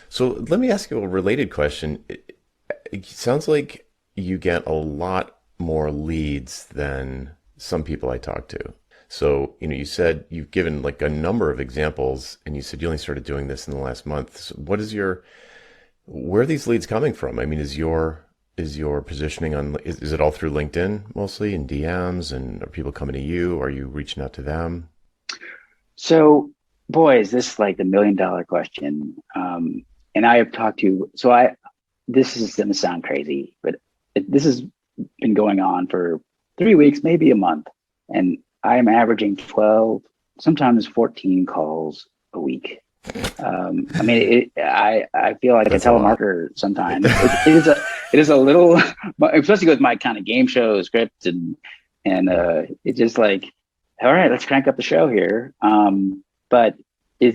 So let me ask you a related question. It sounds like you get a lot more leads than some people I talk to. So, you said you've given like a number of examples and you said you only started doing this in the last month. So where are these leads coming from? I mean, is your positioning is it all through LinkedIn mostly in DMs, and are people coming to you? Are you reaching out to them? So, boy, is this like the $1 million question. And I have talked to, so I, this is going to sound crazy, but this has been going on for 3 weeks, maybe a month. And I'm averaging 12, sometimes 14 calls a week. I mean, I feel like a That's a lot. telemarketer sometimes. It is a little, especially with my kind of game show script and it's just like, all right, let's crank up the show here. But it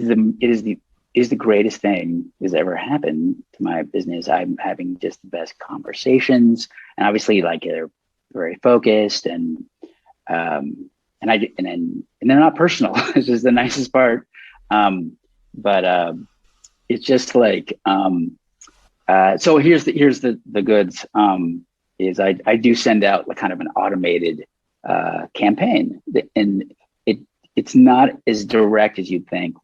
is the greatest thing that's ever happened to my business. I'm having just the best conversations, and obviously, like they're very focused and they're not personal. It's just the nicest part. But it's just like so here's the goods. Is I do send out like kind of an automated campaign, and it's not as direct as you'd think.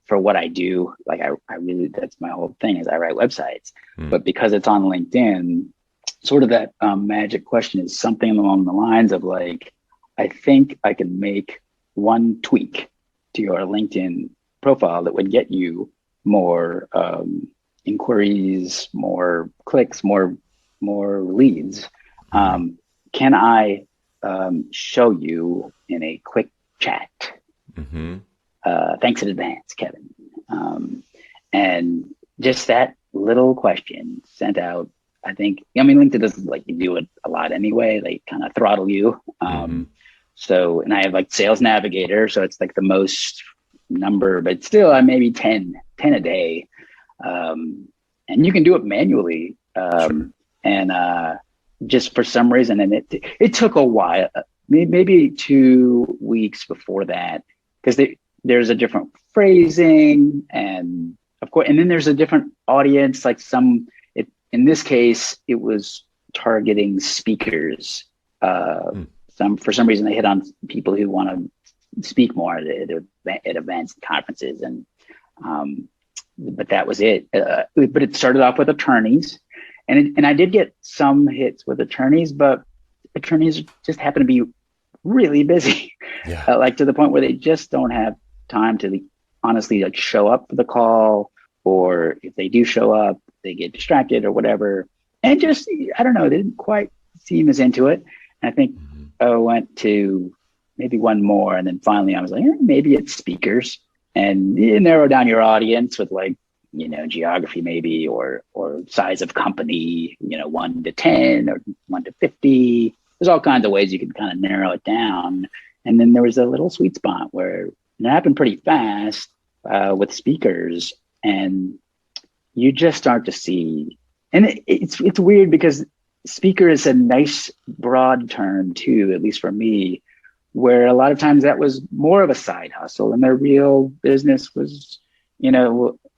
For what I do, like I really, that's my whole thing is I write websites, Hmm. but because it's on LinkedIn, sort of that magic question is something along the lines of like, I think I can make one tweak to your LinkedIn profile that would get you more inquiries, more clicks, more leads. Hmm. Can I show you in a quick chat? Hmm. Thanks in advance, Kevin. Um, and just that little question sent out. I think, I mean, LinkedIn doesn't like you do it a lot anyway. They kind of throttle you. Hmm. So, and I have like Sales Navigator, so it's like the most number, but still, I maybe 10 a day. Um, and you can do it manually. Sure. And just for some reason, and it took a while, maybe 2 weeks before that, because there's a different phrasing, and of course, and then there's a different audience. Like in this case, it was targeting speakers. Hmm. Some for some reason they hit on people who want to speak more at events and conferences, and um, but that was it. But it started off with attorneys, and I did get some hits with attorneys, but attorneys just happen to be really busy, Yeah. like to the point where they just don't have time to honestly like show up for the call, or if they do show up, they get distracted or whatever, and just I don't know, they didn't quite seem as into it. And I think Hmm. I went to maybe one more, and then finally I was like, maybe it's speakers, and you narrow down your audience with like geography maybe, or size of company, 1 to 10 or 1 to 50. There's all kinds of ways you can kind of narrow it down. And then there was a little sweet spot where it happened pretty fast with speakers, and you just start to see, and it's weird because speaker is a nice broad term too, at least for me, where a lot of times that was more of a side hustle, and their real business was,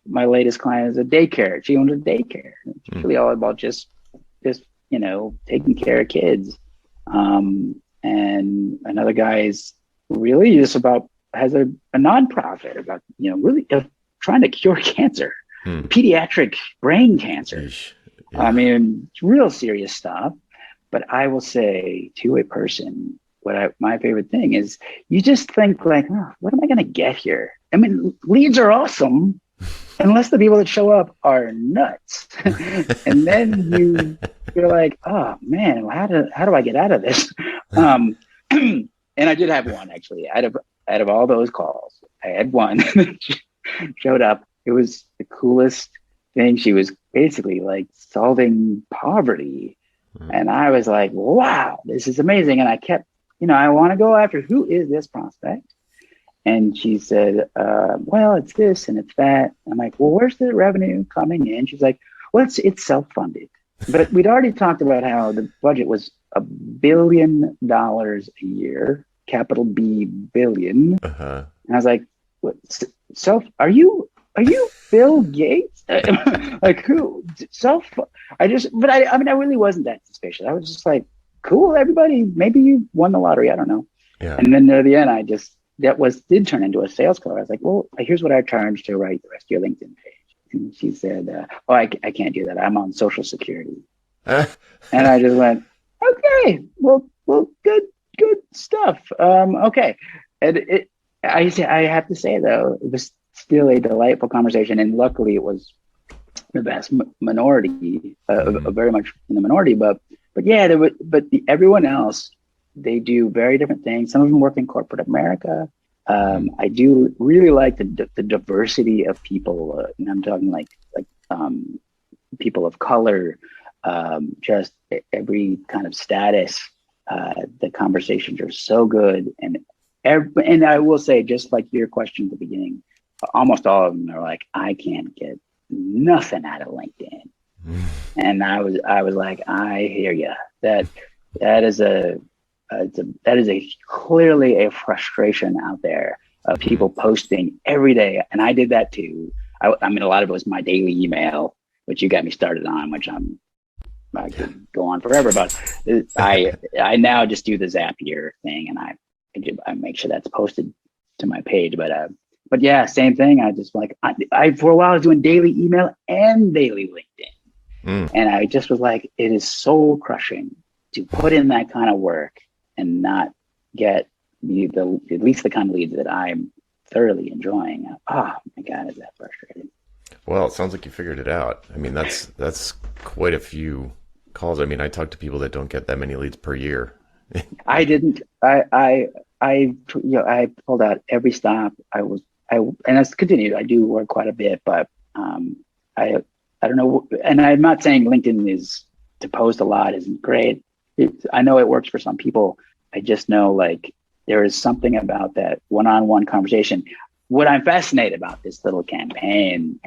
my latest client is a daycare. She owns a daycare. It's Hmm. really all about just taking care of kids. And another guy is really just about has a nonprofit about really trying to cure cancer, Hmm. pediatric brain cancer. Yeesh. I Yeah. mean, it's real serious stuff. But I will say to a person, my favorite thing is you just think like, oh, what am I going to get here? I mean, leads are awesome unless the people that show up are nuts. And then you're like, oh man, how do I get out of this? Um, and I did have one actually. Out of all those calls, I had one that showed up. It was the coolest thing. She was basically like solving poverty, Hmm. and I was like, wow, this is amazing. And I kept, I want to go after who is this prospect. And she said, well, it's this and it's that. I'm like, well, where's the revenue coming in? She's like, well, it's self-funded. But we'd already talked about how the budget was $1 billion a year, capital B billion. Uh-huh. And I was like, what, self, are you? are you Bill Gates? Like who? So I mean, I really wasn't that suspicious. I was just like, cool, everybody. Maybe you won the lottery. I don't know. Yeah. And then near the end, did turn into a sales call. I was like, well, here's what I charge to write the rest of your LinkedIn page. And she said, oh, I can't do that. I'm on Social Security. And I just went, okay, well, good stuff. Okay. And I have to say though, it was still a delightful conversation. And luckily it was the vast minority, very much in the minority, but yeah, everyone else, they do very different things. Some of them work in corporate America. I do really like the diversity of people, and I'm talking like people of color, just every kind of status. The conversations are so good, and I will say, just like your question at the beginning, almost all of them are like, I can't get nothing out of LinkedIn. And I was like, I hear you. That is clearly a frustration out there of people posting every day, and I did that too. I mean, a lot of it was my daily email, which you got me started on, which I could go on forever. But I now just do the Zapier thing, and I make sure that's posted to my page. But yeah, same thing. I just like I for a while I was doing daily email and daily LinkedIn, and I just was like, it is soul crushing to put in that kind of work and not get at least the kind of leads that I'm thoroughly enjoying. Oh my God, is that frustrating? Well, it sounds like you figured it out. I mean, that's quite a few calls. I mean, I talk to people that don't get that many leads per year. I didn't. I pulled out every stop. And it's continued. I do work quite a bit, but I don't know. And I'm not saying LinkedIn is to post a lot isn't great. I know it works for some people. I just know like there is something about that one-on-one conversation. What I'm fascinated about this little campaign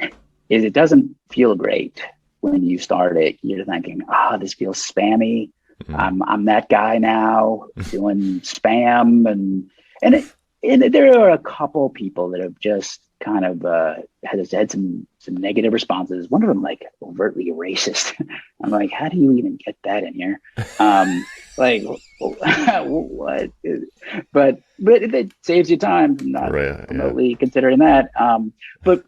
is it doesn't feel great when you start it. You're thinking, this feels spammy. I'm that guy now doing spam and there are a couple people that have just kind of had some negative responses. One of them like overtly racist. I'm like, how do you even get that in here? Like what? But it saves you time not remotely considering that. But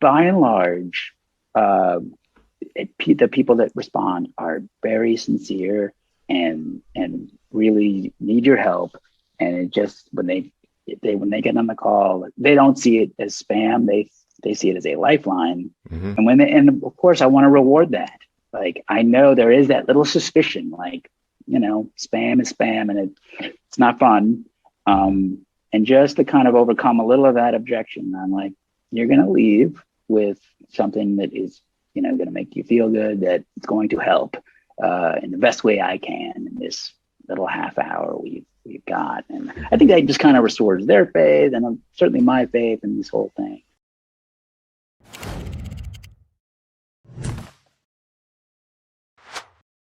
by and large, the people that respond are very sincere and really need your help. And it just when they get on the call, they don't see it as spam. They see it as a lifeline. And of course I want to reward that. Like I know there is that little suspicion, like, spam is spam and it's not fun. And just to kind of overcome a little of that objection, I'm like, you're going to leave with something that is, going to make you feel good, that it's going to help in the best way I can in this little half hour we've got. And I think that just kind of restores their faith and certainly my faith in this whole thing.